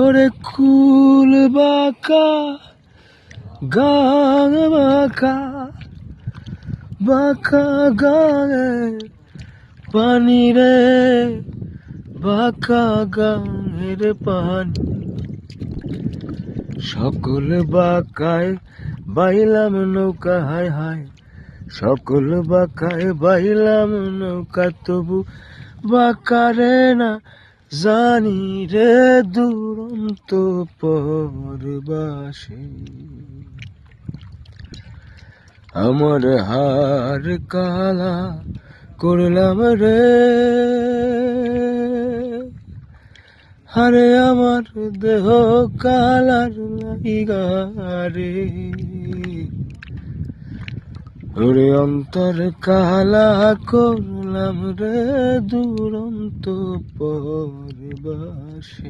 ওরে কুল বাঁকা গান বাঁকা বাঁকা গানে পানি রে বাঁকা গানের পানি সকল বাঁকায় বাইলাম নৌকা হায় হায় সকল বাঁকায় বাইলাম নৌকা তবু বাঁকারে না জানি রে দুরন্ত পরবাসী আমার হার কালা করলাম রে হারে আমার দেহ কালার লাইগারে ওরে অন্তর কালা করলাম রে দুরন্ত পরবাসী।